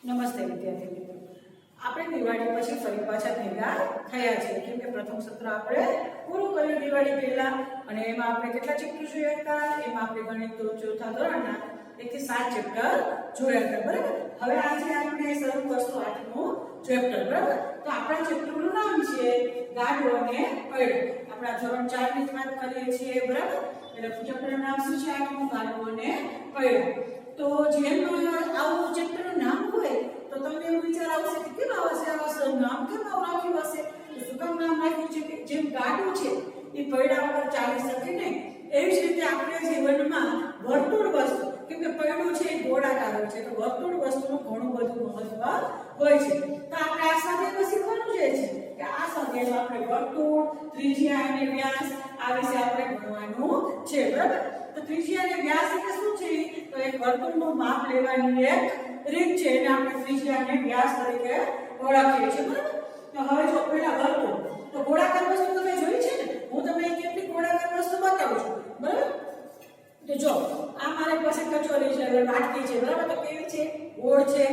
નમસ્તે વિદ્યાર્થી મિત્રો, આપણે દિવાળી પછી ફરી પાછા ભેગા થયા છીએ કેમ કે પ્રથમ સત્ર આપણે પૂરું કર્યું દિવાળી પહેલા અને એમાં આપણે કેટલા ચેપ્ટર જોયા હતા? એમાં આપણે ગણિત ચોથા ધોરણના 1 થી 7 ચેપ્ટર જોયા હતા, બરાબર? હવે આજે આપણે શરૂ કરશું 8મું ચેપ્ટર, બરાબર? તો આપણા ચેપ્ટરનું નામ છે ગાડો અને પૈડો. આપણા ધોરણ 4 ની વાત કરીએ છીએ, બરાબર? એટલે ચેપ્ટરનું નામ શું છે? 8મું ગાડો અને પૈડો. તો જેમ આવું ચેપ્ટરનું નામ હોય તો તમને એવું વિચાર આવશે કે કેમ આવશે આવા નામ કેમ રાખ્યું હશે? તો શું કામ નામ રાખ્યું છે કે જેમ ગાડું છે એ પૈડા વગર ચાલી શકે નહીં, એવી જ રીતે આપણે જીવનમાં વર્તુળ વસ્તુ, કેમ કે પૈડું છે એ ગોળાકાર હોય છે, તો વર્તુળ વસ્તુનું ઘણું બધું મહત્વ હોય છે. તો આપણે આ સ્વાધ્યાયમાં શીખવાનું છે કે આ સ્વાધ્યાયમાં આપણે વર્તુળ, ત્રિજ્યા અને વ્યાસ આ વિશે આપણે ભણવાનું છે, બરાબર? તો ત્રિજ્યા અને વ્યાસ એટલે શું છે? તો એક વર્તુળનું માપ લેવાની એક રીત છે, એને આપણે ત્રિજ્યા અને વ્યાસ તરીકે ઓળખીએ છીએ, બરાબર? તો હવે જો પહેલા વર્તુળ, તો ગોળાકાર વસ્તુ તમે જોઈ છે ને, હું તમને કેટલી ગોળાકાર વસ્તુ બતાવું છું, બરાબર? તો જો આ મારી પાસે કચોરી છે, વાટકી છે, બરાબર? તો કેવી છે? ગોળ છે.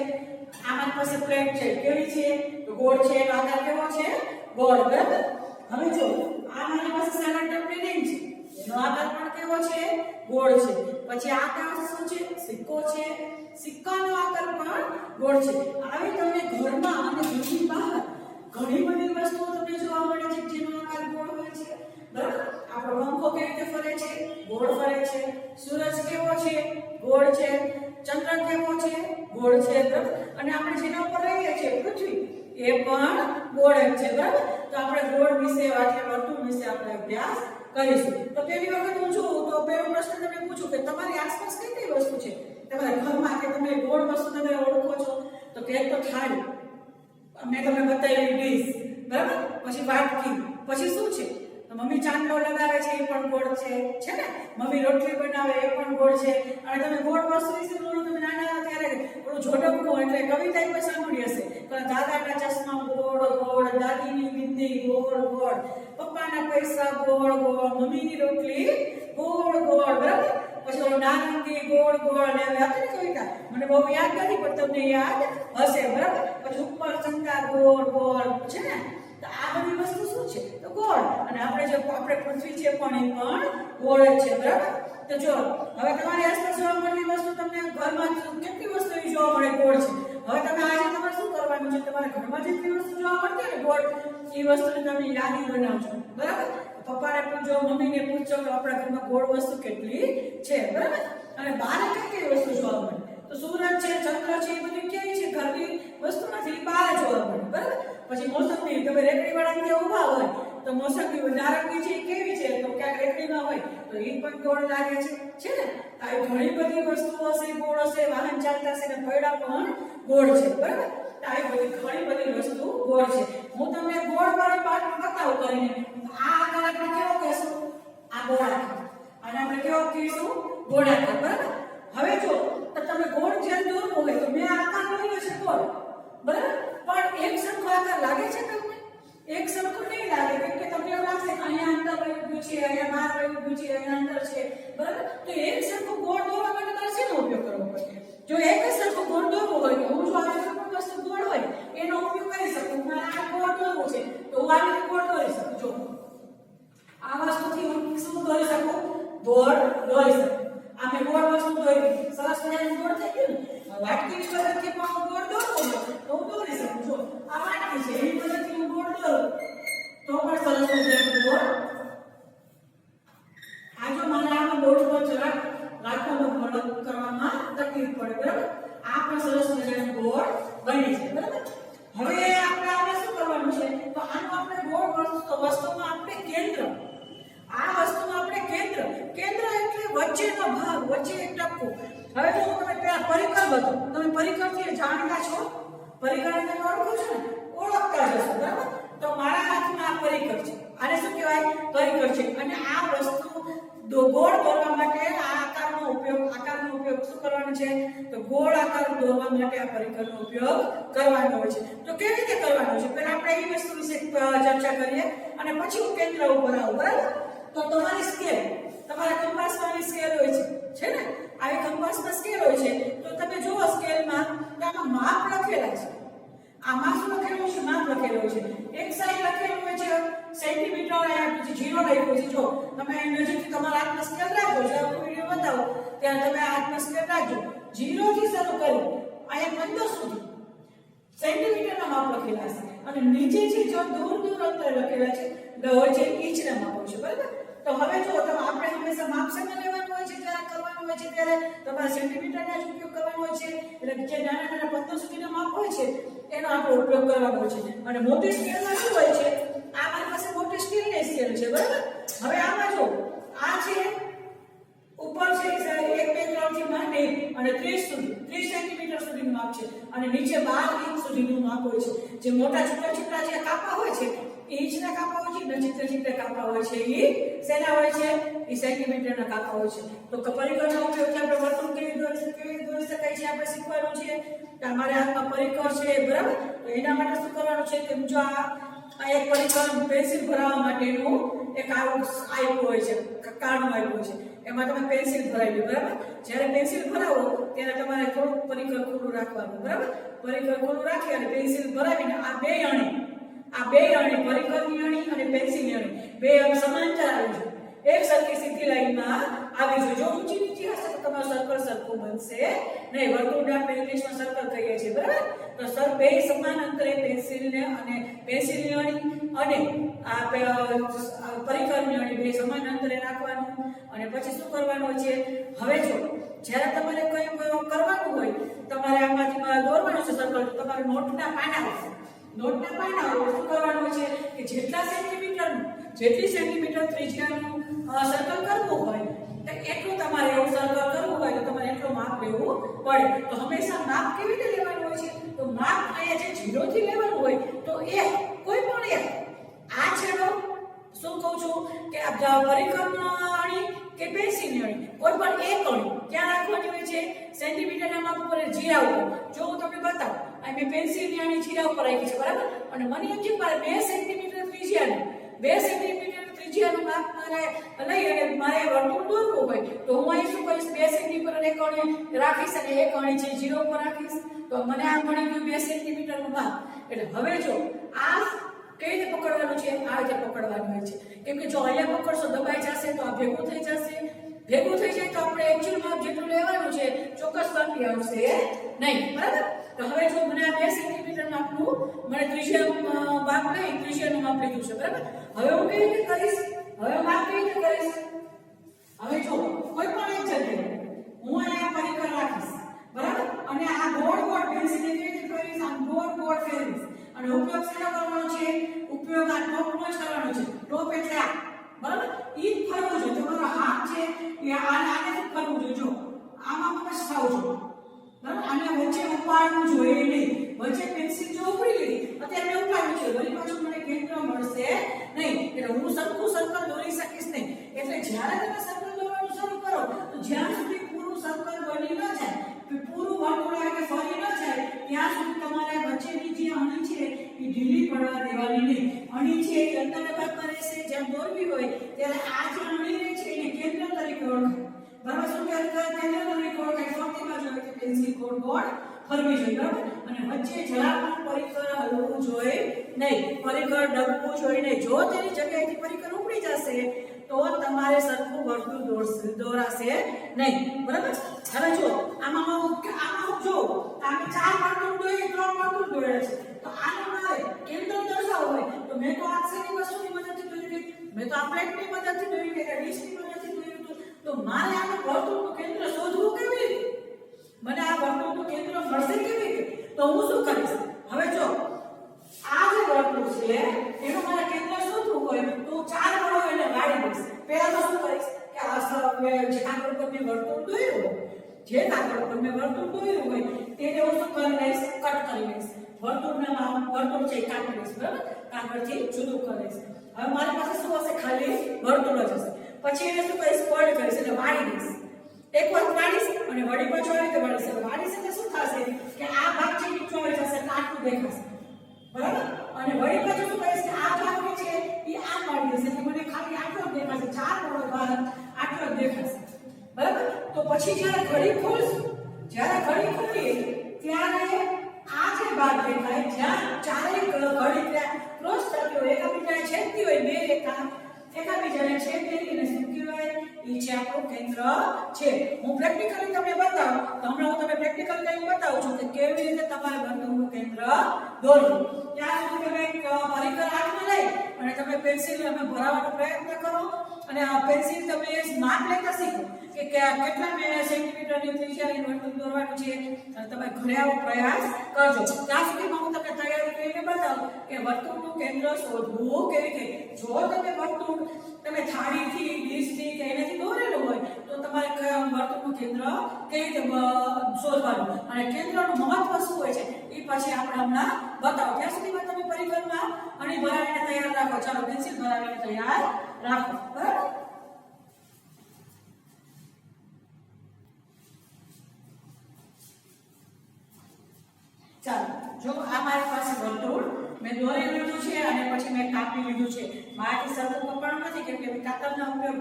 આ મારી પાસે પ્લેટ છે, કેવી છે? તો ગોળ છે. એનો આકાર કેવો છે? ગોળ, બરાબર? હવે જો આ મારી પાસે સેવન ટપની રિંગ છે, એનો આકાર પણ કેવો છે? ગોળ છે. પછી આ આકાર શું છે? સિક્કો છે, સિક્કાનો આકાર પણ ગોળ છે. આવી તમને ઘરમાં અને ઘરની બહાર ઘણી બધી વસ્તુઓ તમને જોવા મળે છે જેનો આકાર ગોળ હોય છે, બરાબર? આપણો પંખો કેવી રીતે ફરે છે? ગોળ ફરે છે. સૂરજ કેવો છે? ગોળ છે. ચંદ્ર કેવો છે? ગોળ છે, બરાબર? અને આપણે જેના ઉપર રહીએ છીએ પૃથ્વી, એ પણ ગોળ જ છે, બરાબર? તો આપણે ગોળ વિશે એટલે વર્તુળ વિશે આપણે અભ્યાસ કરીશું. તો પહેલી વખત હું છું તો પહેલો પ્રશ્ન તમને પૂછું કે તમારી આસપાસ કઈ કઈ વસ્તુ છે? તમારા ઘરમાં કે તમે ગોળ વસ્તુ તમે ઓળખો છો? તો કે તો થાળી, મેં તમને બતાવી ડીશ, બરાબર? પછી વાટકી, પછી શું છે? તો મમ્મી ચાંદલો લગાવે છે, એ પણ ગોળ છે ને? મમ્મી રોટલી બનાવે, એ પણ ગોળ છે. અને તમે ગોળ વસ્તુ વિશે બોલો, તમે નાના હતા ત્યારે ઓલું ઝોટકવું એટલે કવિતા પણ સાંભળી હશે, તો દાદાના ચશ્મા ગોળ ગોળ, દાદીની બિંદી ગોળ ગોળ, પપ્પાના પૈસા ગોળ ગોળ, મમ્મીની રોટલી ગોળ ગોળ, બરાબર? પછી ઓલો નારંગી ગોળ ગોળ, ને હવે હતી ને કવિતા, મને બહુ યાદ નથી પણ તમને યાદ હશે, બરાબર? પછી ઉપર ચંદા ગોળ ગોળ છે ને? તો આ બધી વસ્તુ શું છે? તો ગોળ. અને આપણે પૃથ્વી છે પણ એ પણ ગોળ જ છે, બરાબર? તો જો હવે તમારી આસપાસ જોવા મળતી વસ્તુ, તમને ઘરમાં કેટલી વસ્તુ એવી જોવા મળે ગોળ છે. હવે તમે આજે તમારે શું કરવાનું છે? તમારા ઘરમાં જેટલી વસ્તુ જોવા મળતી ને ગોળ, એ વસ્તુની તમે યાદી બનાવજો, બરાબર? પપ્પાને પૂછજો, મમ્મીને પૂછજો કે આપણા ઘરમાં ગોળ વસ્તુ કેટલી છે, બરાબર? અને બહાર કઈ કઈ વસ્તુ જોવા મળે? તો સૂરજ છે, ચંદ્ર છે, એ બધી કેવી છે? ઘરની વસ્તુ નથી, બહાર જોવા મળે, બરાબર? પછી મોસંબી, તમે રેકડી વાળા ત્યાં ઊભા હોય તો મોસંબી નારંગી છે, કેવી છે? તો ક્યાંક રેકડીમાં હોય તો એ પણ ગોળ લાગે છે ને? આવી ઘણી બધી વસ્તુઓ હશે, ગોળ હશે, વાહન ચાલતા હશે ને પૈડા પણ ગોળ છે, બરાબર? આવી બધી ઘણી બધી વસ્તુ ગોળ છે. હું તમને ગોળ વાળી પાર્ટ બતાવું કરીને. આ આકાર આપણે કેવો કહેશું? આ ગોળાકાર. અને આપણે કેવો કહીશું? ગોળાકાર, બરાબર? હવે જો તો તમે ગોળ જેમ દોરવો હોય તો મેં આકાર દોર્યો છે ગોળ, બરાબર? પણ એક સરખો આકાર લાગે છે તમને? એક સરખો નહીં લાગે, કેમ કે તમને એવું લાગશે અહીંયા અંદર વયું છે, અહીંયા બહાર વયું છે, અહીંયા અંદર છે, બરાબર? તો એક સરખો ગોળ દોરવા માટે તમારે શેનો ઉપયોગ કરવો પડશે? જો એક જ સરખો ગોળ દોરવો હોય તો હું જો આવી કોઈ વસ્તુ ગોળ હોય એનો ઉપયોગ કરી શકું. મારે આ ગોળ દોરવું છે તો હું આવી રીતે ગોળ દોરી શકું. જો આ વસ્તુથી હું શું દોરી શકું? ગોળ દોરી શકું. આ મેં ગોળ વસ્તુ દોરી, સરસ મજાની ગોળ થઈ ગયું ને? વાટકી મદદથી પણ હું ગોળ દોરવું તો હું દોરી શકું. જો આ વાટકી છે, એની મદદથી હું ગોળ દોરું તો પણ સરસ મજાનું ગોળ. આ જો મારે આમાં બોર્ડ પર જરાક રાખવામાં મદદ કરવામાં તકલીફ પડે, બરાબર? આ પણ સરસ મજાનું ગોળ બની છે, બરાબર? હવે આપણે શું કરવાનું છે? તો આનું આપણે ગોળ વસ્તુમાં આપણે કેન્દ્ર, આ વસ્તુમાં આપણે કેન્દ્ર એટલે વચ્ચેનો ભાગ, વચ્ચે એક ટપકું. હવે જો તમે પેલા પરિકર બતાવો, તમે પરિકરથી જાણતા છો, પરિકરને તમે ઓળખો છો ને? ઓળખતા જશો, બરાબર? તો મારા હાથમાં આ પરિકર છે, આને શું કહેવાય? પરિકર છે. અને આ વસ્તુ ગોળ દોરવા માટે આ આકારનો ઉપયોગ શું કરવાનો છે? તો ગોળ આકાર દોરવા માટે આ પરિકરનો ઉપયોગ કરવાનો હોય છે. તો કેવી રીતે કરવાનો છે? પહેલા આપણે એ વસ્તુ વિશે ચર્ચા કરીએ અને પછી હું કેન્દ્ર ઉપર આવું, બરાબર? તો તમારી સ્કેલ, તમારા કંપાસમાં સ્કેલ હોય છે ને? આવી કંપાસમાં સ્કેલ હોય છે તો તમે જુઓ સ્કેલમાં તો આમાં માપ થી શરૂ કરી અહીંયા 15 સુધી સેન્ટીમીટરના માપ લખેલા છે અને નીચે છે જો દૂર દૂર અંતરે લખેલા છે હોય છે ઇંચના માપ હોય છે બરાબર. તો હવે જો તમે આપણે હંમેશા માપ શેને લેવાનું હોય છે જ્યારે કરવાનું હોય છે ત્યારે તમારે સેન્ટીમીટરના જ ઉપયોગ કરવાનો હોય છે એટલે જે નાના નાના 15 સુધીના માપ હોય છે એનો આપણે ઉપયોગ કરવાનો હોય છે. અને મોટી સ્કેલમાં શું હોય છે આ મારી પાસે મોટી સ્કેલની સ્કેલ છે બરાબર. હવે આમાં જો આ છે ઉપર છે 1 2 3 થી માંડી અને 30 સુધી 30 સેન્ટીમીટર સુધીનું માપ છે અને નીચે 12 ઇંચ સુધીનું માપ હોય છે. જે મોટા છૂટા છૂટા જે કાપા હોય છે ઇંચના કાપા હોય છે ને ચિત્ર ચિત્ર કાપા હોય છે એ શેના હોય છે એ સેન્ટીમીટરના કાપા હોય છે. તો પરિઘનો ઉપયોગથી આપણે વર્તુળ કેવી દોરી શકાય છે આપણે શીખવાનું છે. તમારે હાથમાં પરિઘ છે બરાબર. તો એના માટે શું કરવાનું છે કે જો આ એક પરિઘ પેન્સિલ ભરાવવા માટેનું એક આવું આપ્યું હોય છે કાણું આપ્યું છે એમાં તમે પેન્સિલ ભરાવી બરાબર. જ્યારે પેન્સિલ ભરાવો ત્યારે તમારે થોડું પરિઘ ખુલ્લું રાખવાનું બરાબર. પરિઘ ખુલ્લું રાખી અને પેન્સિલ ભરાવીને આ બે અણી પરિઘની અણી અને પેન્સિલની અણી બે સમાંતર આવી જોઈએ એક સરખી સીધી લાઈનમાં આવી જોઈએ. જો ઊંચી નીચી હશે તો તમારું સર્કલ સરખું બનશે નહીં. વર્તુળને આપણે ઇંગ્લિશમાં સર્કલ કહીએ છીએ બરાબર. તો સર બે સમાન અંતરે પેન્સિલની અણી અને આ પરિઘની અણી બે સમાન અંતરે રાખવાનું. અને પછી શું કરવાનું છે હવે જો જ્યારે તમારે કંઈ કરવાનું હોય તમારે આમાંથી દોરવાનું છે સર્કલ તો તમારે નોટના પાના આવશે. નોટના પાના શું કરવાનું છે કે જેટલી સેન્ટીમીટર ત્રિજ્યાનું સર્કલ કરવું હોય તો એટલું તમારે એવું સર્કલ કરવું હોય તો તમારે એટલું માપ લેવું પડે. તો હંમેશા માપ કેવી રીતે લેવાનું હોય છે તો માપ અહીંયા જે 0 થી લેવાનું હોય તો કોઈ પણ એક આ છેડો શું કહું છું કે આ પરિઘની અણી કે પેન્સિલની અણી કોઈ પણ એક અણી ક્યાં રાખવાની હોય છે સેન્ટીમીટરના માપ ઉપર જીરા ઉપર. જો હું તમને બતાવું આ મેં પેન્સિલની અણી જીરા ઉપર રાખી છે બરાબર. અને મને એમ છે મારે 2 સેન્ટીમીટર ત્રિજ્યાનું માપ મારે લઈ અને મારે વર્તુળ દોરવું હોય તો હું અહીં શું કરીશ 2 સેન્ટીમીટર એક અણી રાખીશ અને એક અણી છે 0 ઉપર રાખીશ તો મને આ મળી ગયું 2 સેન્ટીમીટરનું માપ. એટલે હવે જો આ કઈ રીતે પકડવાનું છે આ રીતે પકડવાનું હોય છે કેમ કે જો અહીંયા પકડશો દબાઈ જશે તો આ ભેગું થઈ જાય તો આપણે એક્ચ્યુઅલ માપ જેટલું લેવાનું છે ચોક્કસ ગણતરી આવશે નહીં બરાબર. તો હવે જો મને આ 2 સેન્ટીમીટર માપનું મને ત્રિજ્યાનું માપ લીધું છે બરાબર. હવે હું કેવી રીતે કરીશ હવે જો કોઈ પણ એક જગ્યાએ હું અહીંયા પરિઘ રાખીશ બરાબર. અને આ ગોળ પેન્સિલ કેવી રીતે કરીશ આમ ગોળ ફેરવીશ અને ઉપયોગ શેનો કરવાનો છે ઉપયોગ આ ટોપનો જ કરવાનો છે. ટોપ એટલે આ બરાબર ઈ ફરવું જોઈએ. તમારો હાથ છે એ આને ફરવું જોઈએ. જો આમાં બસ થાવું જોઈએ બરાબર. આને વચ્ચે ઉપાડવું જોઈએ નહીં. વચ્ચે પેન્સિલ જો ઉપડી લીધી અત્યારે મેં ઉપાડ્યું છે વળી પાછું મને કેન્દ્ર મળશે નહીં એટલે હું સરખું સર્કલ દોરી શકીશ નહીં. એટલે જ્યારે તમે સર્કલ દોરવાનું શરૂ કરો તો જ્યાં સુધી પૂરું સર્કલ બની ન જાય પૂરું વર્તુળ આવીને ફરી ન જાય ત્યાં સુધી તમારે વચ્ચેની જે અણી છે એ ઢીલી પડવા દેવાની નહીં. અણી છે એ અંદરના ભાગમાં રહેશે. જ્યાં દોરવી હોય ત્યારે આ જે અણી રહે છે એને કેન્દ્ર તરીકે ઓળખાય બરાબર. શું કેન્દ્ર તરીકે ઓળખાય ફરતી બાજુ કે પેન્સિલ ગોળ ફરવી જોઈએ બરાબર. અને વચ્ચે જરા પણ પરિઘ હલવું જોઈએ નહીં. પરિઘ ડગવું જોઈએ નહીં. જો તેની જગ્યાએથી પરિઘ ઉપડી જશે તો તમારે સરખું વર્તુળ દોરાશે નહીં બરાબર. હવે જો આમાં જો આમે 4 વર્તુળ દોરી 3 વર્તુળ દોર્યા છે તો આને મારે કેન્દ્ર દર્શાવવું હોય તો મેં તો આ શેની વસ્તુની મદદથી દોરી મેં તો આ પ્લેટની મદદથી દોરી ડીશની મદદથી દોર્યું તો મારે આ વર્તુળનું કેન્દ્ર શોધવું કેવી રીતે મને આ વર્તુળનું કેન્દ્ર મળશે કેવી રીતે તો હું શું કરીશ હવે જો આ જે વર્તુળ છે એનું મારે કેન્દ્ર શોધવું હોય તો 4 વડો એને વાળી દઈશ. પહેલા તો શું કરીશ કે આ જે કાગળ પર મેં વર્તુળ દોર્યું હોય તેને હું શું કરી લઈશ કટ કરી લઈશ. વર્તુળ છે કાપી લઈશ બરાબર. કાગળથી જુદું કરી લઈશ. હવે મારી પાસે શું હશે ખાલી વર્તુળ જ હશે. પછી એને શું કરીશ ફોલ્ડ કરીશ એટલે વાળી દઈશ. એક વાર વાળીશ અને વળી પાછો આવી રીતે વાળીશ. વાળીશ એટલે શું થશે કે આ ભાગ છે નીચો આવી જશે એટલે આટલું દેખાશે બરાબર. અને વળી પાછો શું કરીશ કે આ ભાગ છે એ આમ વાળી દઈશ એટલે મને ખાલી આટલો જ દેખાશે. 4 વડો ભાગ આટલો જ દેખાશે બરાબર. તો પછી જ્યારે ઘડી ખોલીએ ત્યારે આ જે ભાગ દેખાય જ્યાં ચારે ઘડી ક્રોસ થતી હોય એકબીજાને છેદતી હોય બે રેખા એકબીજાને છેદીને શું કહેવાય એ છે આપણું કેન્દ્ર છે. હું પ્રેક્ટિકલી તમને બતાવું તો હમણાં હું તમને પ્રેક્ટિકલ કેન્દ્ર દોર્યું. ત્યાં સુધી તમે પરિકર હાથમાં લઈ અને તમે પેન્સિલ ભરાવવાનો પ્રયત્ન કરો અને આ પેન્સિલ તમે માપ લેતા શીખો કે કેટલા સેન્ટીમીટરની ત્રિજ્યાની વર્તુળ દોરવાનું છે. તમે ઘરે આવો પ્રયાસ કરજો. ત્યાં સુધીમાં હું તમને તૈયારી કરીને બતાવું કે વર્તુળનું કેન્દ્ર શોધવું કેવી રીતે. જો તમે વર્તુળ તમે થાળીથી ડીશથી કે એનાથી દોરેલું હોય તો તમારે વર્તુળનું કેન્દ્ર કેવી રીતે શોધવાનું અને કેન્દ્રનું મહત્વ શું હોય છે એ પછી આપણે હમણાં બતાવો. ત્યાં સુધીમાં તમે પરિકરમાં અને ભરાવીને તૈયાર રાખો. ચાલો પેન્સિલ ભરાવીને તૈયાર રાખો. બરાબર. ચાલો જો આ મારી પાસે વર્તુળ મેં દોરી લીધું છે અને પછી મેં કાપી લીધું છે. મારાથી સરખું કપાણું નથી કેમ કે કાતરના ઉપયોગ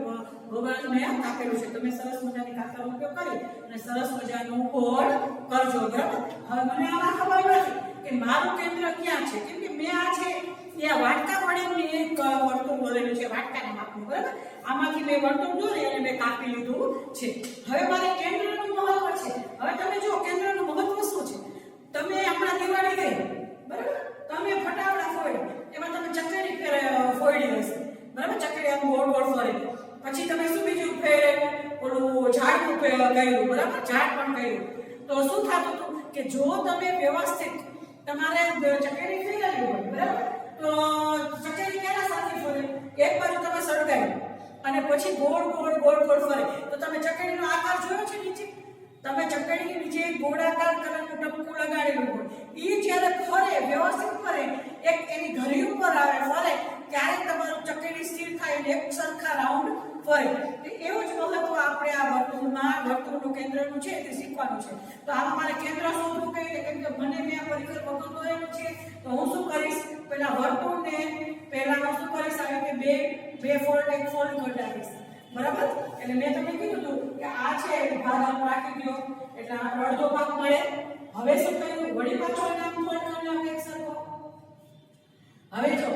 વગર મેં કાપેલું છે. તમે સરસ મજાની કાતરનો ઉપયોગ કરી અને સરસ મજાનું ગોળ કરજો. બરાબર. હવે મને આમાં ખબર નથી કે મારું કેન્દ્ર ક્યાં છે કેમ કે મેં આ છે એ વાટકા વડે એક વર્તુળ દોરેલું છે વાટકાના માપનું. બરાબર. આમાંથી મેં વર્તુળ દોરી અને મેં કાપી લીધું છે. હવે મારે કેન્દ્રનું મહત્વ છે. હવે તમે જો કેન્દ્રનું મહત્વ શું છે. તમે હમણાં દિવાળી ગઈ બરાબર. તમે ફટાકડા ફોડ્યા એમાં તમે ચકડી ફોડી હશે. બરાબર. ચકડી આમ ગોળ ગોળ ફરે પછી તમે શું બીજું ઓલું ઝાડ કર્યું. બરાબર. ઝાડ પણ કર્યું તો શું થતું હતું કે જો તમે વ્યવસ્થિત તમારે ચકડી ફેરવી હોય બરાબર તો ચકડી કેના સાથે ફરે એક બાજુ તમે સળગાવી અને પછી ગોળ ગોળ ગોળ ગોળ ફરે તો તમે ચકડીનો આકાર જોયો છે નીચે. તમે ચકડીની નીચે ગોળાકાર કલરનું ટપકું લગાડેલું હોય એ જ્યારે ફરે વ્યવસ્થિત ફરે એક એની ધરી ઉપર આવે ફરે ત્યારે તમારું ચકડી સ્થિર થાય અને એક સરખા રાઉન્ડ ફરે. એવું જ મહત્વ આપણે આ વર્તુળનું કેન્દ્રનું છે તે શીખવાનું છે. તો આમાં મારે કેન્દ્ર શોધવું કઈ રીતે કેમ કે મને મેં આ પરિકર વગર દોરેલું છે તો હું શું કરીશ પેલા વર્તુળને પહેલા હું શું કરીશ આવી રીતે બે ફોલ્ડ એક ફોલ્ડ કરી નાખીશ. બરાબર. એટલે મેં તમને કીધું હતું કે આ છે ભાગ આમ રાખી દો એટલે આપણો અડધો ભાગ મળે. હવે શું કર્યું વળી પાછો નામ ફોલ્ડ કરી નાખો એક સરખો. હવે જો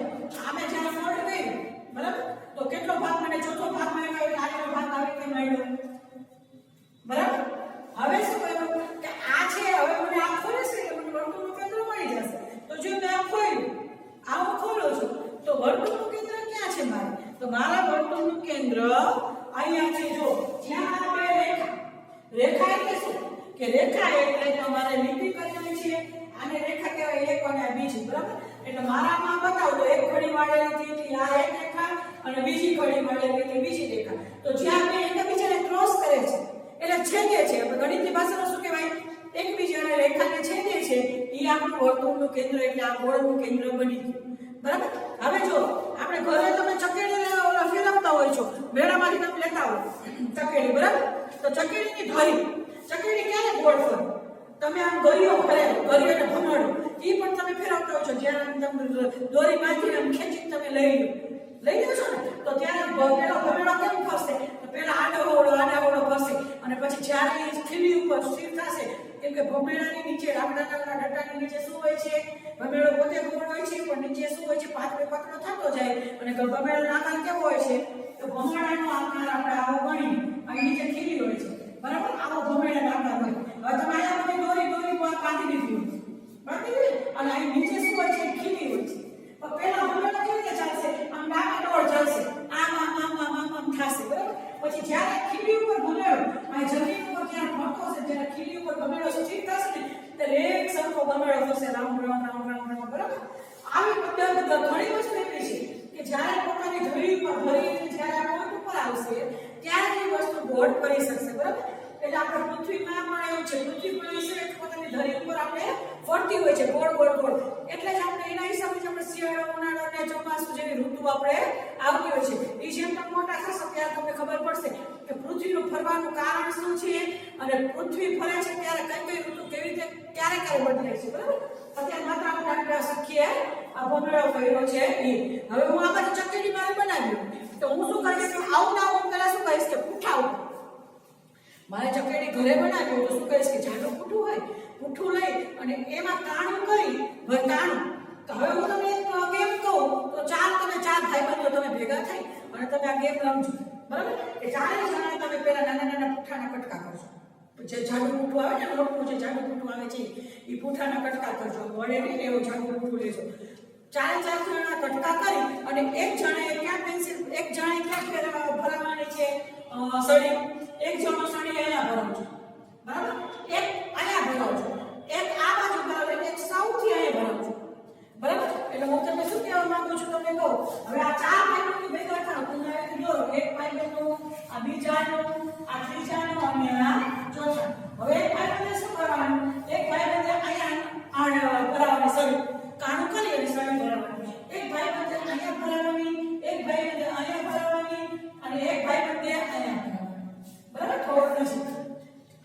આમે જ્યારે ફોલ્ડ કર્યું બરાબર તો કેટલો ભાગ મને ચોથો ભાગ મળ્યો એટલે આટલો ભાગ આવી રીતે મળ્યો. બરાબર. હવે શું કર્યું કે આ છે હવે મને આ ખોલે છે કે મને વર્તુળનું કેન્દ્ર મળી જશે. તો જો મેં આ ખોલ્યું આ હું ખોલું છું તો વર્તુળનું કેન્દ્ર ક્યાં છે મારે તો મારા વર્તુળનું કેન્દ્ર અહીંયા છે. જો જ્યાં આ બે રેખા એટલે શું કે રેખા એટલે તમારે લીટી કરેલી છે આને રેખા કહેવાય એક અને આ બીજી. બરાબર. એટલે મારામાં બતાવો તો એક ઘડી વાળેલી હતી આ એક રેખા અને બીજી ઘડી વાળેલી હતી બીજી રેખા. તો જ્યાં બે એકબીજાને ક્રોસ કરે છે એટલે છેદે છે ગણિતની ભાષામાં શું કહેવાય એકબીજાને રેખાને છેદે છે એ આપણું વર્તુળનું કેન્દ્ર એટલે આ ગોળનું કેન્દ્ર બની ગયું. બરાબર. હવે જો આપણે ઘરે તમે ચકેડી ફેરવતા હોય છો મેળામાંથી તમે લેતા હોય ચકેડી. બરાબર. તો ચકેડીની ધરી ચકેડી ક્યારે ગોળ ફરે તમે આમ ગરીઓ ગરીઓને ભમાડો એ પણ તમે ફેરવતા હોય છો. જ્યારે તમે દોરી બાંધીને આમ ખેંચી તમે લઈ લો છો ને તો ત્યારે પેલો ભમેડો કેમ ફરશે તો પેલા આડાવડો ફરશે અને પછી જ્યારે એ ખીલી ઉપર સ્થિર થશે કેમ કે ભમેડાની નીચે લાકડાના ડટ્ટાની નીચે શું હોય છે ભમેડો પોતે ગોળ હોય છે પણ નીચે શું હોય છે પાતળો થતો જાય અને ભમેડાનો આકાર કેવો હોય છે તો ભમેડાનો આકાર આપણે આવો ગણી અને નીચે ખીલી હોય છે. બરાબર. આવો ભમેડાનો આકાર હોય. હવે તમે આયા બધી દોરી બાંધી દીધી અને અહીં નીચે શું હોય છે ખીલી હોય છે. પણ પેલા ભમેડો કેવી રીતે ચાલશે આમ ડામાડોળ ચાલશે આમ થશે. બરાબર. પછી જ્યારે ખીલી ઉપર ભમેડો આ જમીન ઉપર જ્યારે ફરતો હશે જ્યારે ખીલી ઉપર ભમેડો સ્થિર થશે ને ત્યારે એક સરખો ભમેડો થશે રાઉન્ડ. બરાબર. આવી પદ્ધતિ ઘણી વસ્તુ એવી છે કે જ્યારે પોતાની ધરી ઉપર ભરીને જ્યારે પોઈન્ટ ઉપર આવશે ત્યારે એ વસ્તુ ગોળ કરી શકશે. બરાબર. એટલે આપણે પૃથ્વીમાં પણ એવું છે પૃથ્વી પણ વિશે પોતાની ધરી ઉપર આપણે ફરતી હોય છે ગોળ એટલે જ આપણે એના હિસાબે જ આપણે શિયાળો ઉનાળો અને ચોમાસું જેવી ઋતુ આપણે આવતી હોય છે. એ જેમ તમે મોટા થશો ત્યારે તમને ખબર પડશે કે પૃથ્વીનું ફરવાનું કારણ શું છે અને પૃથ્વી ફરે છે ત્યારે કઈ ઋતુ કેવી રીતે ક્યારે બદલાય છે. બરાબર. અત્યારે માત્ર આપણે શીખીએ આ ભમેડો કર્યો છે એ. હવે હું આ બાજુ ચકેડી મારી બનાવ્યું તો હું શું કરીશ આવું પેલા શું કહીશ કે પૂઠા મારે ચકેડી ઘરે બનાવ્યું તો શું કહીશ કે જાડું પૂઠું લઈ અને એમાં કાણું કરી કાણું તો હવે હું તમને ગેમ કહું તો ચાર ભાઈબંધો તમે ભેગા થઈ અને તમે આ ગેમ રમજો. બરાબર. એ ચારે જણા તમે પેલા નાના પૂઠાના કટકા કરશો. જે જાડું પૂઠું આવે ને લોટનું જે જાડું પૂઠું આવે છે એ પૂઠાના કટકા કરજો, વળે નહીં એવું જાડું પૂઠું લેજો. 4 જણા કટકા કરી અને એક જણાએ ક્યાં પેન્સિલ, એક જણાએ ક્યાં ભરાવાની છે સળી, એક જણો સળી અહીંયા ભરાવજો, બરાબર? એક અહીંયા ભરાવજો, એક આ બાજુ ભરાવજો, એક સૌથી અહીંયા ભરાવજો, બરાબર? એટલે હું તમને શું કહેવા માંગુ છું, તમને કહું, હવે આ 4 ભાઈબંધો ભેગા થાવ, તમે જો એક ભાઈબંધો, આ બીજાનો, આ ત્રીજાનો અને આ ચોથા. હવે એક ભાઈબંધે શું કરવાનું, એક ભાઈબંધે અહીંયા ભરાવવાની સળી કાણું કરી અને સળી ભરાવવાની, એક ભાઈબંધે અહીંયા ભરાવવાની, એક ભાઈબંધે અહીંયા ભરાવવાની અને એક ભાઈબંધે અહીંયા ભરાવવાની, બરાબર? થોડું નજીક.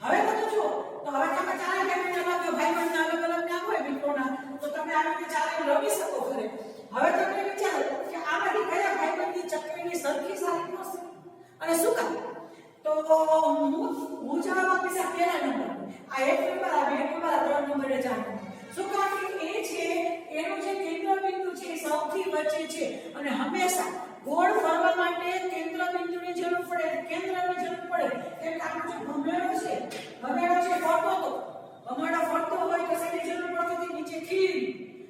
હવે બધું જો, તો હવે તમે 4 ભાઈબંધના અલગ અલગ નામ હોય મિત્રોના, તો તમે આ રીતે 4 રમી શકો ઘરે. હવે તમે વિચારો કે આમાંથી કયા ભાઈબંધની ચકલીની સરખી સારી પડશે અને શું કામ? તો હું જવાબ આપીશ આ પહેલા નંબર, આ 1 નંબર, આ 2 નંબર, આ 3 નંબરે જાણો. શું કામ? એ છે એનું જે કેન્દ્ર બિંદુ છે એ સૌથી વચ્ચે છે અને હંમેશા ગોળ ફરવા માટે કેન્દ્ર બિંદુની જરૂર પડે, કેન્દ્રની જરૂર પડે. કેમ કે આપણો જે ભમરડો છે ફરતો હતો, ભમરડો ફરતો હોય તો શેની જરૂર પડતી હતી? નીચે ખીલ,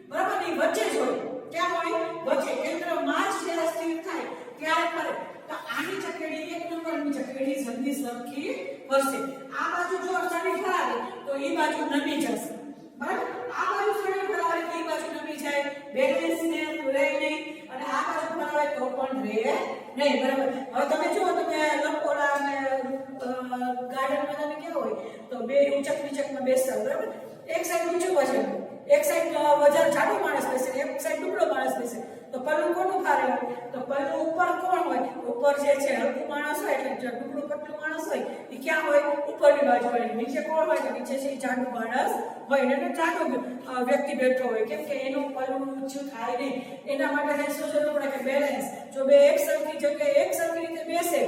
બરાબર? ની વચ્ચે જ હોય. ક્યાં હોય? વચ્ચે. કેન્દ્રમાં જ જ્યારે સ્થિર થાય ત્યારે ફરે. તો આની ચકેડી 1 નંબરની ચકેડી જલ્દી સરખી ફરશે. આ બાજુ જો સળી ફરાવે તો એ બાજુ નમી જશે, બરાબર? આ બાજુ સળી ફરાવે તો એ બાજુ નમી જાય, બેલેન્સ ને રહે નહીં, અને આ બાજુ ફરાવે તો પણ રહે નહીં, બરાબર? હવે તમે જુઓ, તમે લંબગોળા અને ગાર્ડનમાં તમે કેવો હોય તો બે ઊંચક નીચકમાં બેસતા, બરાબર? એક સાઈડ ઊંચું વજન, એક સાઈડ વજન જાડો માણસ બેસે, એક સાઈડ ટુકડો માણસ બેસે, તો પલ્લું કોનું ભારે હોય? તો પલ્લું ઉપર કોણ હોય? ઉપર જે છે હલકું માણસ હોય, એટલે ટુકડું પતલું માણસ હોય એ ક્યાં હોય? ઉપરની બાજુ હોય. નીચે કોણ હોય? તો નીચે છે જાડું માણસ હોય, એટલે જાડો વ્યક્તિ બેઠો હોય. કેમ કે એનું પલ્લું ઊંચું થાય નહીં. એના માટે શું જરૂર પડે કે બેલેન્સ. જો બે એક સરખી જગ્યાએ એક સરખી રીતે બેસે,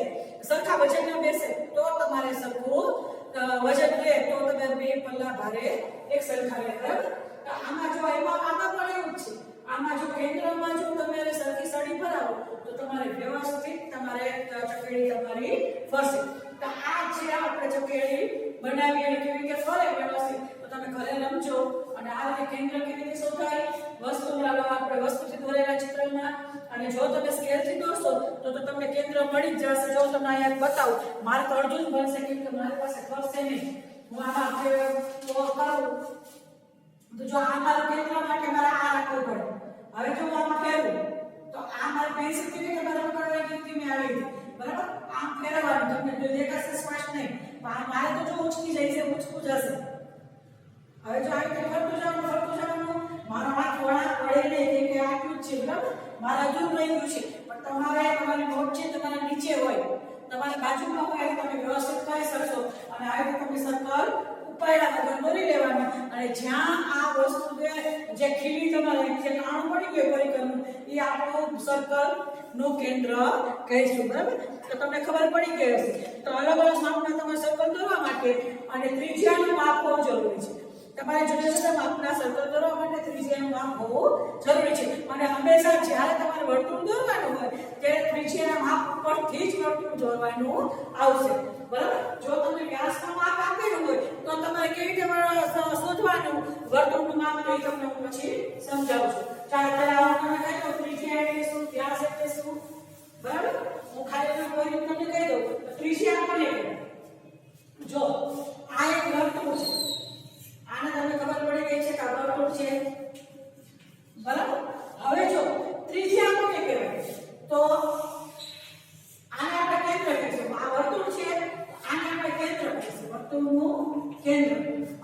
સરખા વજનમાં બેસે, તો તમારે સરખું વજન લે, તો તમે બે પલ્લા ભારે એક સરખા લે, બરાબર? આમાં જો આમાં પણ એવું જ છે. આમાં જો કેન્દ્રમાં જો તમે સરખી સળી ભરાવો તો તમારે વ્યવસ્થિત તમારે ચકેડી તમારી ફરશે. તો આ છે આપણે ચકેડી બનાવી અને કેવી રીતે ફરે વ્યવસ્થિત, તો તમે ઘરે રમજો. અને આ રીતે કેન્દ્ર કેવી રીતે શોધાય? આપણે વસ્તુથી દોરેલા ચિત્રમાં, અને જો તમે સ્કેલથી દોરશો તો તમને કેન્દ્ર મળી જ જશે. જો તમને અહીંયા બતાવું, મારે તો અડધું જ બનશે કેમ કે મારી પાસે ફરશે નહીં. હું આમાં કરું તો જો આ મારું કેન્દ્ર માટે મારે આ રાખવું પડે. હવે જો આમાં ફેરવું તો આ મારી પેન્સિલ કેવી રીતે મારે પકડવાની ધીમે આવી ગઈ, બરાબર? આમ ફેરવવાનું તમને દેખાશે સ્પષ્ટ નહીં, પણ મારે તો જો ઉચકી જાય છે, ઉચકું જશે. હવે જો આ રીતે ફરતું જવાનું, મારો હાથ વળે નહીં કેમ કે આટલું જ છે, બરાબર? મારા દૂર રહી ગયું છે, પણ તમારી નોટ છે તમારા નીચે હોય, તમારી બાજુમાં હોય, તમે વ્યવસ્થિત કરી શકશો. અને આ રીતે તમે સર્કલ ઉપાડ્યા વગર દોરી લેવાનું, અને જ્યાં આ વસ્તુ જે ખીલી તમારે જે કાણું પડી ગયું પરિકરનું, એ આપણું સર્કલ નું કેન્દ્ર કહીશું, બરાબર? તો તમને ખબર પડી ગઈ હશે. તો અલગ અલગ માપના તમારે સર્કલ દોરવા માટે અને ત્રિજ્યાનું માપ બહુ જરૂરી છે. તમારે જુદા જુદા માપના સર્કલ દોરવા માટે ત્રિજ્યાનું માપ હોવું જરૂરી છે. અને હંમેશા જ્યારે તમારે વર્તુળ દોરવાનું હોય ત્યારે ત્રિજ્યાના માપ ઉપરથી જ વર્તુળ દોરવાનું આવશે, બરાબર? જો તમે વ્યાસનું માપ આપેલું હોય તો તમારે કેવી રીતે શોધવાનું વર્તુળનું માપ, તો એ તમને હું પછી સમજાવું છું. ચાલો પહેલા તમને કહી દઉં ત્રિજ્યા એટલે શું, વ્યાસ એટલે શું, બરાબર? હું ખાલી તમને કહી દઉં. ત્રિજ્યા કોને કહેવાય? જો આ એક વર્તુળ છે, આને તમને ખબર પડી ગઈ છે કે આ વર્તુળ છે, બરાબર? હવે જો ત્રિજ્યા કોને કહેવાય? તો આને આપણે કેન્દ્ર કહીશું. આ વર્તુળ છે, આને આપણે કેન્દ્ર કહીશું, વર્તુળનું કેન્દ્ર.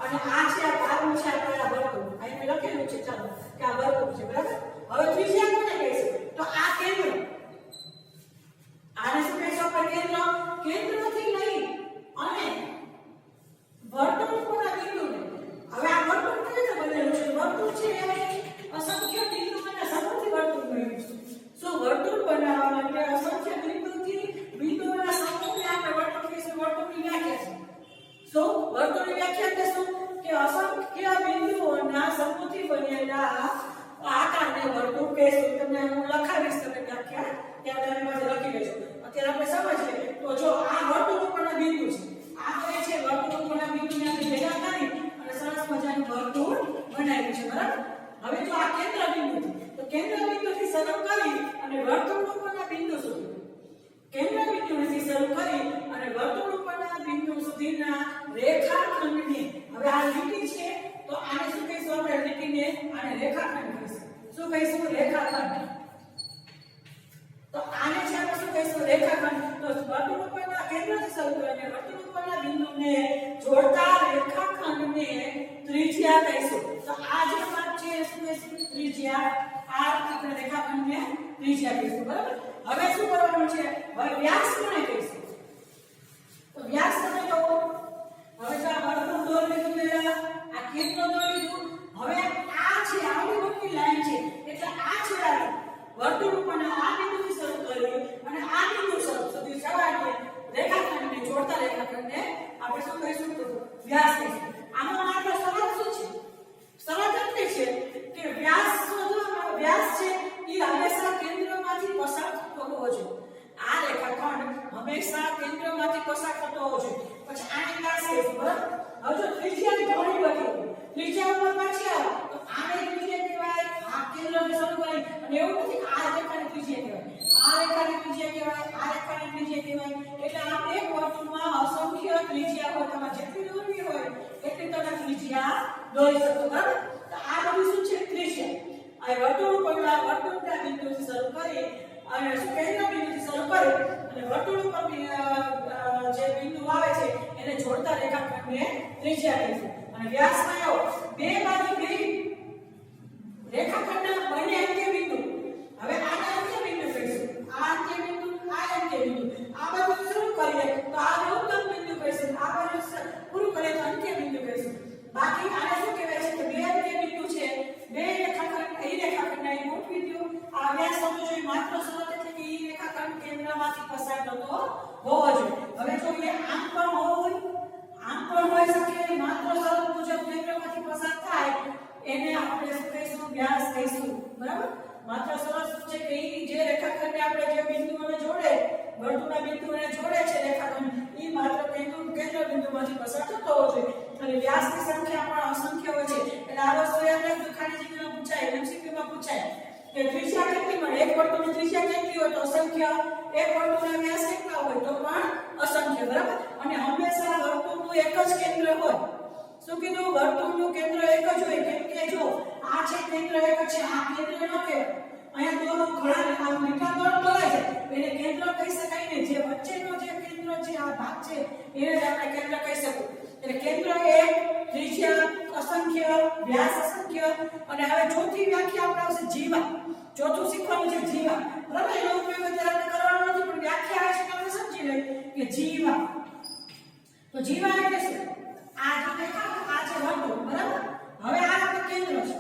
અને આ છે આ તારું છે, આપણે આ વર્તુળ અહીં મેં લખેલું છે, ચાલો કે આ વર્તુળ છે, બરાબર? હવે ત્રિજ્યા કોને કહીશું? તો આ કેન્દ્ર. આને શું કહીશું આપણે? કેન્દ્ર. કેન્દ્રથી લઈ અને વર્તુળ પૂરા બિંદુને. હવે આ વર્તુળ કેવી રીતે બનેલું છે? વર્તુળ છે અસંખ્ય બિંદુઓના સમૂહથી વર્તુળ બન્યું છે. શું વર્તુળ બનાવવા માટે અસંખ્ય બિંદુઓના સમૂહને આપણે વર્તુળ કહીશું? વર્તુળની વ્યાખ્યા છે. શું વર્તુળની વ્યાખ્યા એટલે શું? કે અસંખ્ય બિંદુઓના સમૂહથી બનેલા આકારને વર્તુળ કહીશું. તમને હું લખાવીશ, તમે વ્યાખ્યા ત્યાં તમે પાસે લખી લેજો. અત્યારે આપણે સમજીએ તો જો આ વર્તુળ ઉપરના બિંદુ છે, આ કઈ છે? વર્તુળ ઉપરના હવે જો આ કેન્દ્ર બિંદુ તો કેન્દ્ર બિંદુથી શરૂ કરી અને વર્તુળ ઉપરના બિંદુ સુધી કેન્દ્ર બિંદુથી શરૂ કરી અને વર્તુળ ઉપરના બિંદુ સુધીના રેખાખંડને હવે આ લીટી છે તો આને શું કહીશું આપણે લીટીને આને રેખાખંડ કહીશું શું કહીશું રેખાખંડ તો આને છે આપણે શું કહીશું રેખાખંડ તો વર્તુળ ઉપરના કેન્દ્રથી શરૂ કરીને વર્તુળ ઉપરના બિંદુને જોડતા રેખાખંડને ત્રિજ્યા કહીશું તો આ જે ભાગ છે શું કહીશું ત્રિજ્યા આ આપણે રેખાખંડને ત્રિજ્યા કહીશું બરાબર હવે શું કરવાનું છે હવે વ્યાસ કોને કહીશું તો વ્યાસ કોને કહો હવે જો આ વર્તુળ દોરી લીધું પહેલા આ કેન્દ્ર દોરી લીધું હવે આ છે આવડી મોટી લાઈન છે એટલે આ છેડા વર્તુળ ઉપરના આ બિંદુથી શરૂ કરી અને આ બિંદુ સુધી જવાને રેખાખંડને જોડતા રેખાખંડને આપણે શું કહીશું તો વ્યાસ કહીશું આનો માત્ર શરત શું છે શરત એટલી છે કે વ્યાસ વ્યાસ છે એ હંમેશા કેન્દ્રમાંથી પસાર થતો હોવો જોઈએ આ રેખાખંડ હંમેશા કેન્દ્રમાંથી પસાર થતો હોવો જોઈએ પછી આને વ્યાસ કહીશું બરાબર હવે જો ત્રિજ્યાની ઘણી બધી ત્રિજ્યા ઉપર પાછી આવો તો આને ત્રિજ્યા કહેવાય આ કેન્દ્રથી શરૂ કરી અને એવું નથી કે આ રેખાની ત્રિજ્યા કહેવાય આ રેખાની ત્રિજ્યા કહેવાય આ રેખાની ત્રિજ્યા કહેવાય એટલે આ એક વર્તુળમાં અસંખ્ય ત્રિજ્યા હોય તમારે જેટલી દોરવી હોય એટલી તમે ત્રિજ્યા દોરી શકો બરાબર તો આ બધું શું છે ત્રિજ્યા આ વર્તુળ ઉપરના વર્તુળના બિંદુથી શરૂ કરી અને કેન્દ્ર બિંદુથી શરૂ કરી અને વર્તુળ ઉપર જે બિંદુ આવે છે એને જોડતા રેખાખંડને ત્રિજ્યા કહીશું અને વ્યાસ કયો બે બાજુ બે રેખાખંડના બંને અંત્ય બિંદુ હવે આને અંત્ય બિંદુ કહીશું આ અંત્ય બિંદુ આ અંત્ય બિંદુ આ બાજુ શરૂ કરીએ તો આ ઉત્તમ બિંદુ કહીશું આ બાજુ પૂરું કરીએ તો અંત્ય બિંદુ કહીશું બાકી આને શું કહેવાય છે કે બે અંત્ય બિંદુ છે બે રેખાખંડ એ રેખાખંડના એ ગોઠવી દો આ વ્યાસ હોવો જોઈએ માત્ર શરત એટલે કે એ રેખાખંડ કેન્દ્રમાંથી પસાર થતો હોવો જોઈએ હવે જો એ આમ પણ હોય આમ પણ હોઈ શકે માત્ર શરત મુજબ કેન્દ્રમાંથી પસાર થાય એને આપણે શું કહીશું વ્યાસ કહીશું બરાબર માત્ર શરત શું છે કે એ જે રેખાખંડને આપણે જે બિંદુઓને જોડે વર્તુળના બિંદુઓને જોડે છે રેખાખંડ એ માત્ર કેન્દ્ર બિંદુમાંથી પસાર થતો હોવો જોઈએ અને વ્યાસની સંખ્યા પણ અસંખ્ય હોય છે એટલે આ વસ્તુ યાદ રાખજો ખાલી જગ્યામાં પૂછાય એમસીક્યુમાં પૂછાય કે ત્રિજ્યા કેટલી મળે એક વર્તુળની ત્રિજ્યા કેટલી હોય તો અસંખ્ય એક વર્તુળના વ્યાસ કેટલા હોય તો પણ અસંખ્ય બરાબર અને હંમેશા વર્તુળનું એક જ કેન્દ્ર હોય શું કીધું વર્તુળનું કેન્દ્ર એક જ હોય કેમ કે જો આ છે કેન્દ્ર એક છે આ કેન્દ્ર ન કહેવાય અહીંયા તો ઘણા આ મીઠા દોર દોરે છે એને કેન્દ્ર કહી શકાય ને જે વચ્ચેનો જે કેન્દ્ર છે આ ભાગ છે એને જ આપણે કેન્દ્ર કહી શકું એટલે કેન્દ્ર એક ત્રિજ્યા અસંખ્ય વ્યાસ અસંખ્ય અને હવે ચોથી વ્યાખ્યા આપણે આવશે જીવા ચોથું શીખવાનું છે જીવા બરાબર એનો ઉપયોગ અત્યારે કરવાનો નથી પણ વ્યાખ્યા આવે છે તો આપણે સમજી લઈએ કે જીવા તો જીવા એટલે શું આ જે આ છે વર્તુળ બરાબર હવે આ આપણું કેન્દ્ર છે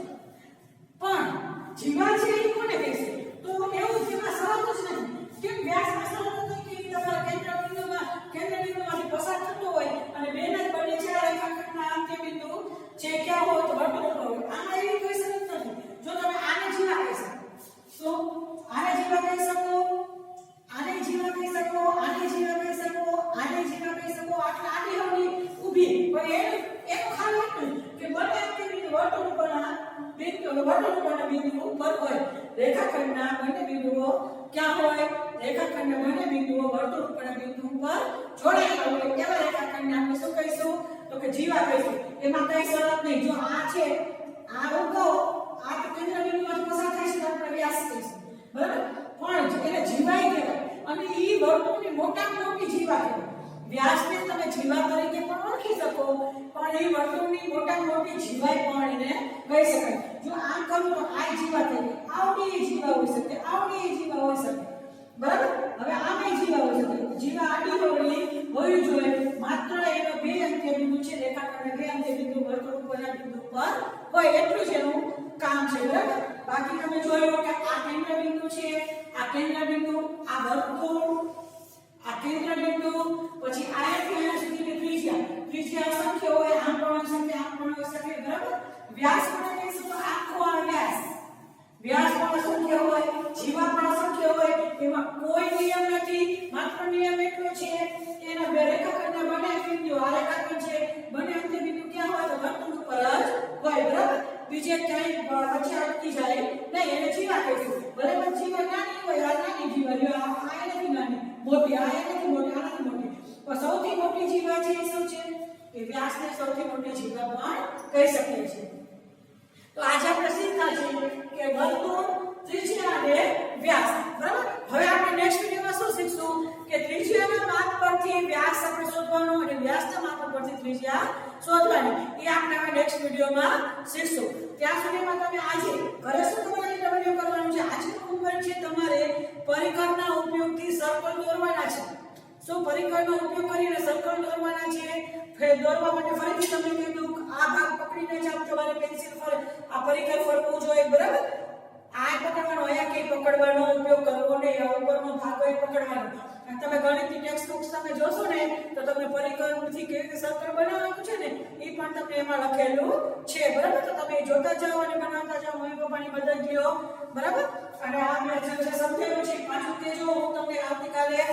પણ જીવા છે એ કોને કહેશે તો એવું જેમાં શરત જ નથી કેમ વ્યાસમાં શરત નથી કે તમારા કેન્દ્ર બિંદુમાંથી પસાર થતો હોય અને બેના બંને ચાર રેખાખંડના અંત્ય બિંદુ છે ક્યાં હોય તો વર્તુળ હોય આમાં એવી કોઈ શરત નથી જો તમે આને જીવા કહી શકો તો આને જીવા કહી શકો આને જીવા કહી શકો આને જીવા કહી શકો આને જીવા કહી શકો આટલી હવની ઊભી પણ એક ખાલી એટલું કે બંને અંત્ય બિંદુ વર્તુળ ઉપરના બિંદુ ઉપર હોય રેખાખંડના બંને બિંદુઓ ક્યાં હોય રેખાખંડના બંને બિંદુઓ વર્તુળ ઉપરના બિંદુ ઉપર જોડાયેલા હોય એવા રેખાખંડને આપણે શું કહીશું તો કે જીવા કહીશું એમાં કઈ શરત નહીં જો આ છે આ ઉગો આ કેન્દ્ર બિંદુમાંથી પસાર થાય છે તો આપણે વ્યાસ કહીશું બરાબર પણ એને જીવાય કહેવાય અને ઈ વર્તુળની મોટામાં મોટી જીવા કહેવાય વ્યાસને તમે જીવા તરીકે પણ ઓળખી શકો પણ એ વર્તુળની મોટામાં મોટી જીવાય પણ એને કહી શકાય જો આમ કરું તો આ જીવા થઈ ગઈ આવડી જીવા હોઈ શકે આવડી જીવા હોઈ શકે બરાબર હવે આમે જીવા હોઈ શકે જીવા આડી હોવી હોવી જોઈએ માત્ર એનો બે અંત્ય બિંદુ છે રેખાખંડના બે અંત્ય બિંદુ વર્તુળ ઉપરના બિંદુ પર હોય એટલું જ એનું કામ છે બરાબર બાકી તમે જોયું કે આ કેન્દ્ર બિંદુ છે આ કેન્દ્ર બિંદુ આ વર્તુળ આ કેન્દ્ર બિંદુ પછી આયાથી આયા સુધીની ત્રિજ્યા અસંખ્ય હોય આમ પણ અસંખ્ય આમ પણ અસંખ્ય બરાબર વ્યાસ પણ કહીશું તો આખો આ વ્યાસ પણ અસંખ્ય હોય જીવા પણ અસંખ્ય હોય એમાં કોઈ નિયમ નથી માત્ર નિયમ એટલો છે કે એના બે રેખાખંડના બંને બિંદુ આ રેખાખંડ છે બંને અંત્ય બિંદુ ક્યાં હોય તો વર્તુળ ઉપર જ હોય બરાબર બીજે ક્યાંય વચ્ચે અટકી જાય નહીં એને જીવા કહીશું. ભલે પણ જીવા નાની હોય આ નાની જીવા આ નથી નાની મોટી આ નથી મોટી આ નથી મોટી પણ સૌથી મોટી જીવા છે એ શું છે એ વ્યાસને સૌથી મોટી જીવા પણ કહી શકીએ છીએ. તો આજે આપણે શીખ્યા છે કે વર્તુળ ત્રિજ્યા અને વ્યાસ બરાબર. હવે આપણે નેક્સ્ટ વિડિયોમાં શું શીખશું કે ત્રિજ્યાના માપ પરથી વ્યાસ આપણે શોધવાનો અને વ્યાસના માપ પરથી ત્રિજ્યા શોધવાની એ આપણે હવે નેક્સ્ટ વિડિયોમાં શીખશું. ત્યાં સુધીમાં તમે આજે ઘરે શું તમારે વિડિયો કરવાનું છે. આજનો હોમવર્ક છે તમારે પરિઘના ઉપયોગથી સર્કલ દોરવાના છે. શું પરિઘનો ઉપયોગ કરીને સર્કલ દોરવાના છે. ફેર દોરવા માટે ફરીથી તમને કીધું આ ભાગ પકડીને જ આપ તમારે પેન્સિલ પર આ પરિઘ ફરવું જોઈએ બરાબર. આ પકડવાનો અહીંયા કે પકડવાનો ઉપયોગ કરવો નહીં આ ઉપરનો ભાગ હોય પકડવાનો. અને તમે ગણિતની ટેક્સ્ટ બુક્સ તમે જોશો ને તો તમને પરિઘથી કેવી રીતે સર્કલ બનાવવાનું છે ને એ પણ તમને એમાં લખેલું છે બરાબર. તો તમે જોતા જાઓ અને બનાવતા જાઓ મમ્મી પપ્પાની મદદ લ્યો બરાબર. અને આ મેં જે સમજાવ્યું છે પાછું કેજો હું તમને આવતીકાલે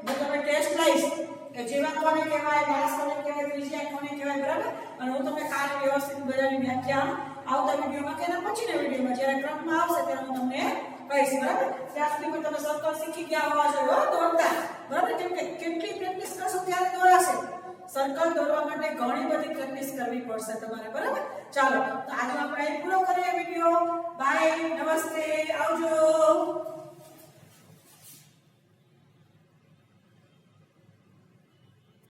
હું તમને ટેસ્ટ લઈશ કે જીવા કોને કહેવાય વ્યાસ કોને કહેવાય ત્રિજ્યા કોને કહેવાય બરાબર. અને હું તમને કાલે વ્યવસ્થિત બધાની વ્યાખ્યા આવતા વિડીયોમાં કે એના પછીના વિડીયોમાં જ્યારે ક્રમમાં આવશે ત્યારે હું તમને કહીશ બરાબર. ત્યાં સુધી પણ તમે સર્કલ શીખી ગયા હોવા જોઈએ દોરતા બરાબર. કેમ કે કેટલી પ્રેક્ટિસ કરશો ત્યારે દોરાશે. સર્કલ દોરવા માટે ઘણી બધી પ્રેક્ટિસ કરવી પડશે તમારે બરાબર. ચાલો તો આજે આપણે પૂરો કરીએ વિડીયો. બાય નમસ્તે આવજો.